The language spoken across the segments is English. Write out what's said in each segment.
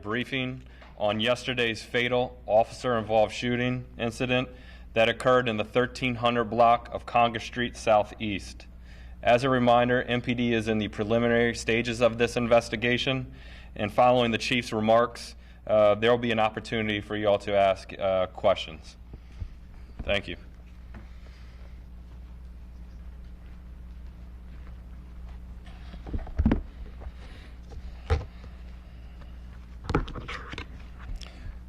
briefing on yesterday's fatal officer-involved shooting incident that occurred in the 1300 block of Congress Street Southeast. As a reminder, MPD is in the preliminary stages of this investigation, and following the Chief's remarks, there will be an opportunity for you all to ask questions. Thank you.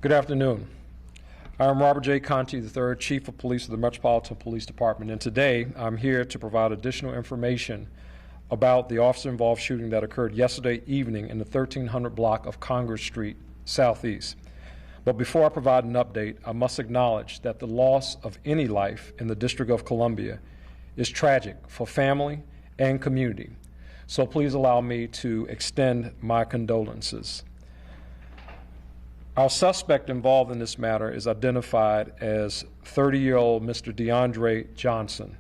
Good afternoon. I am Robert J. Contee III, Chief of Police of the Metropolitan Police Department, and today I'm here to provide additional information about the officer-involved shooting that occurred yesterday evening in the 1300 block of Congress Street Southeast. But before I provide an update, I must acknowledge that the loss of any life in the District of Columbia is tragic for family and community. So please allow me to extend my condolences. Our suspect involved in this matter is identified as 30-year-old Mr. DeAndre Johnson.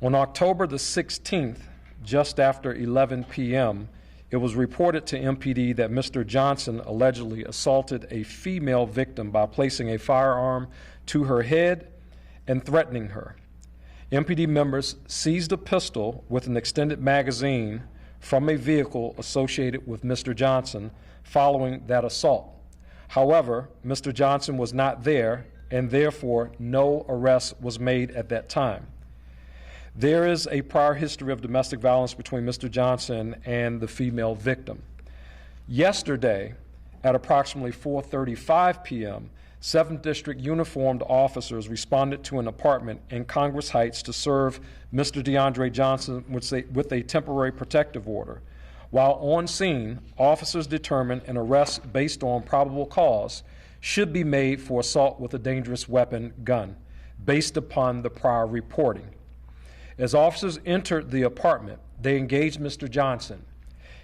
On October the 16th, just after 11 p.m., it was reported to MPD that Mr. Johnson allegedly assaulted a female victim by placing a firearm to her head and threatening her. MPD members seized a pistol with an extended magazine from a vehicle associated with Mr. Johnson following that assault. However, Mr. Johnson was not there, and therefore no arrest was made at that time. There is a prior history of domestic violence between Mr. Johnson and the female victim. Yesterday, at approximately 4:35 p.m., 7th District uniformed officers responded to an apartment in Congress Heights to serve Mr. DeAndre Johnson with a temporary protective order. While on scene, officers determined an arrest based on probable cause should be made for assault with a dangerous weapon gun, based upon the prior reporting. As officers entered the apartment, they engaged Mr. Johnson.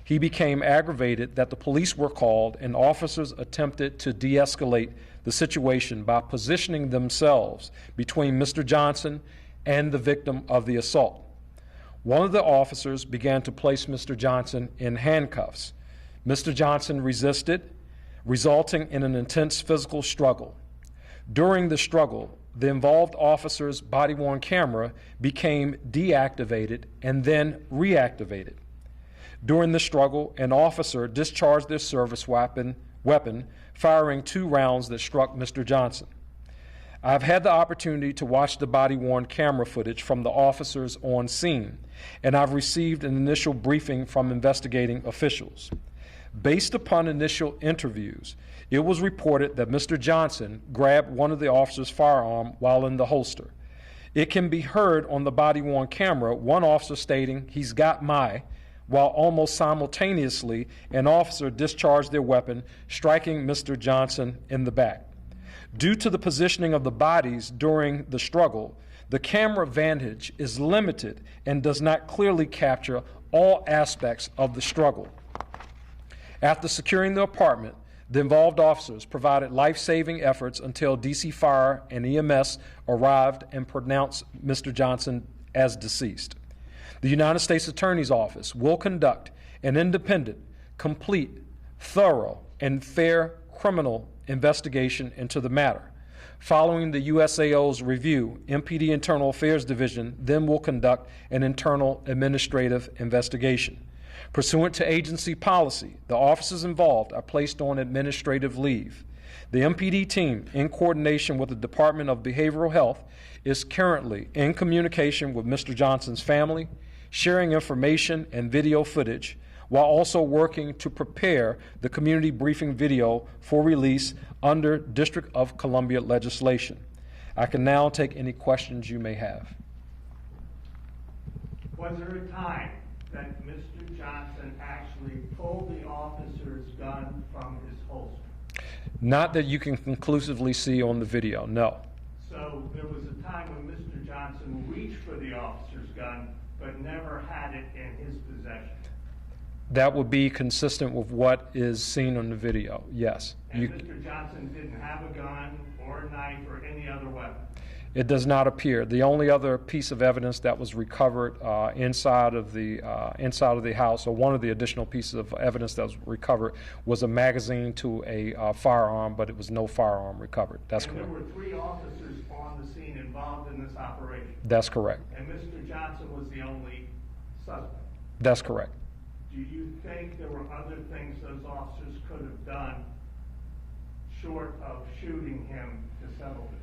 He became aggravated that the police were called, and officers attempted to de-escalate the situation by positioning themselves between Mr. Johnson and the victim of the assault. One of the officers began to place Mr. Johnson in handcuffs. Mr. Johnson resisted, resulting in an intense physical struggle. During the struggle, the involved officer's body-worn camera became deactivated and then reactivated. During the struggle, an officer discharged their service weapon, firing 2 rounds that struck Mr. Johnson. I've had the opportunity to watch the body-worn camera footage from the officers on scene, and I've received an initial briefing from investigating officials. Based upon initial interviews, it was reported that Mr. Johnson grabbed one of the officer's firearm while in the holster. It can be heard on the body-worn camera, one officer stating, "He's got my," while almost simultaneously an officer discharged their weapon, striking Mr. Johnson in the back. Due to the positioning of the bodies during the struggle, the camera vantage is limited and does not clearly capture all aspects of the struggle. After securing the apartment, the involved officers provided life-saving efforts until DC Fire and EMS arrived and pronounced Mr. Johnson as deceased. The United States Attorney's Office will conduct an independent, complete, thorough, and fair criminal investigation into the matter. Following the USAO's review, MPD Internal Affairs Division then will conduct an internal administrative investigation. Pursuant to agency policy, the officers involved are placed on administrative leave. The MPD team, in coordination with the Department of Behavioral Health, is currently in communication with Mr. Johnson's family, sharing information and video footage, while also working to prepare the community briefing video for release under District of Columbia legislation. I can now take any questions you may have. Was there a time that Mr. Johnson actually pulled the officer's gun from his holster? Not that you can conclusively see on the video, no. So there was a time when Mr. Johnson reached for the officer's gun but never had it in his possession? That would be consistent with what is seen on the video, yes. And Mr. Johnson didn't have a gun or a knife or any other weapon? It does not appear. The only other piece of evidence that was recovered inside of the house, or one of the additional pieces of evidence that was recovered, was a magazine to a firearm, but it was no firearm recovered. That's correct. And there were 3 officers on the scene involved in this operation. That's correct. And Mr. Johnson was the only suspect. That's correct. Do you think there were other things those officers could have done short of shooting him to settle this?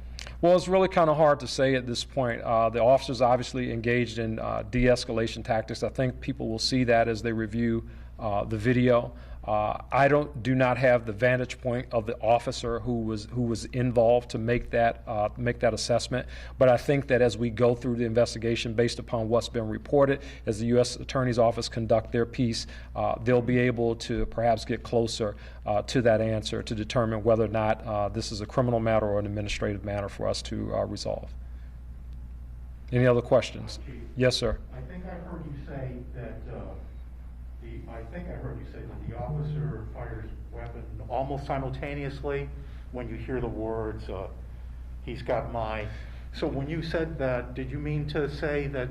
Well, it's really kind of hard to say at this point. The officers obviously engaged in de-escalation tactics. I think people will see that as they review the video. I do not have the vantage point of the officer who was involved to make that assessment. But I think that as we go through the investigation, based upon what's been reported, as the U.S. Attorney's Office conduct their piece, they'll be able to perhaps get closer to that answer to determine whether or not this is a criminal matter or an administrative matter for us to resolve. Any other questions? Chief, Yes, sir. I think I heard you say that the officer fires weapon almost simultaneously when you hear the words, "He's got my." So when you said that, did you mean to say that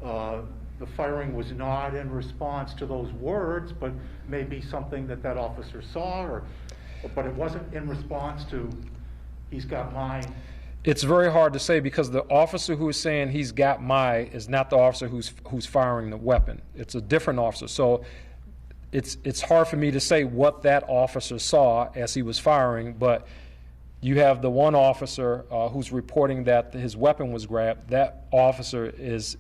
the firing was not in response to those words, but maybe something that officer saw, but it wasn't in response to "He's got my"? It's very hard to say, because the officer who is saying "he's got my" is not the officer who's firing the weapon. It's a different officer. So it's hard for me to say what that officer saw as he was firing, but you have the one officer who's reporting that his weapon was grabbed. That officer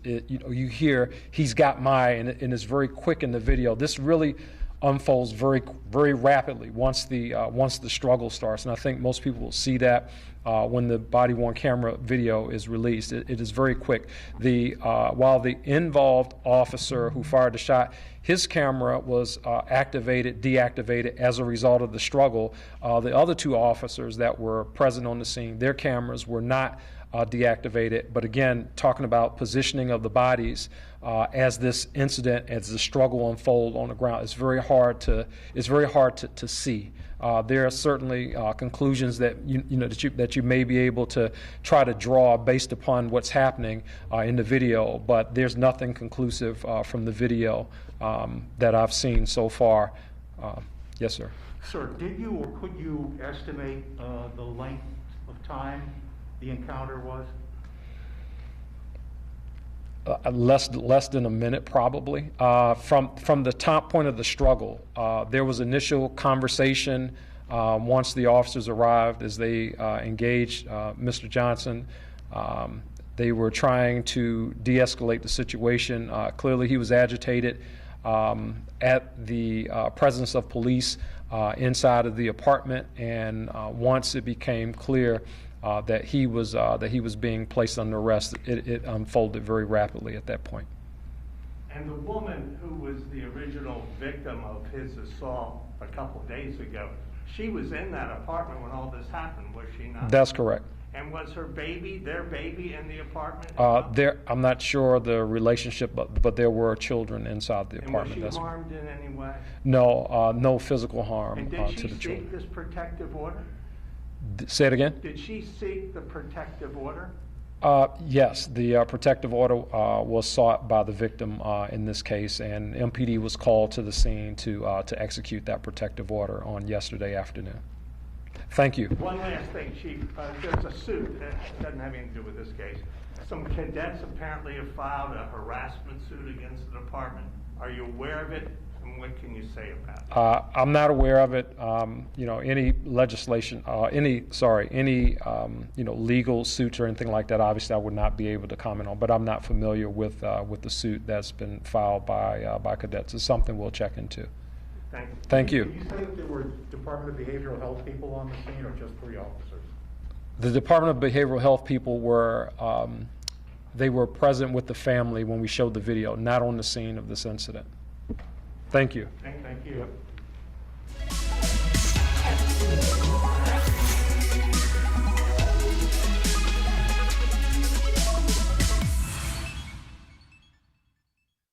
you hear "he's got my," and it's very quick in the video. This really unfolds very, very rapidly once the struggle starts, and I think most people will see that when the body-worn camera video is released. It is very quick. While the involved officer who fired the shot, his camera was deactivated as a result of the struggle. The other 2 officers that were present on the scene, their cameras were not deactivated. But again, talking about positioning of the bodies as this incident, as the struggle unfold on the ground, it's very hard to see. There are certainly conclusions that that you may be able to try to draw based upon what's happening in the video, but there's nothing conclusive from the video that I've seen so far. Yes, sir. Sir, did you or could you estimate the length of time the encounter was? Less than a minute, probably. From the top point of the struggle, there was initial conversation once the officers arrived, as they engaged Mr. Johnson. They were trying to de-escalate the situation. Clearly, he was agitated at the presence of police inside of the apartment, and once it became clear that he was being placed under arrest, it unfolded very rapidly at that point. And the woman who was the original victim of his assault a couple of days ago, she was in that apartment when all this happened, was she not? That's correct. And was their baby in the apartment? I'm not sure the relationship, but there were children inside the apartment. And was she harmed in any way? No, no physical harm and to the children. did she seek this protective order? Say it again? Did she seek the protective order? Yes, the protective order was sought by the victim in this case, and MPD was called to the scene to execute that protective order on yesterday afternoon. Thank you. One last thing, Chief. There's a suit that doesn't have anything to do with this case. Some cadets apparently have filed a harassment suit against the department. Are you aware of it? And what can you say about it? I'm not aware of it. Any legislation, any legal suits or anything like that, obviously I would not be able to comment on. But I'm not familiar with the suit that's been filed by cadets. It's something we'll check into. Thank you. Thank you. Did you say that there were Department of Behavioral Health people on the scene, or just 3 officers? The Department of Behavioral Health people were they were present with the family when we showed the video, not on the scene of this incident. Thank you. Thank you.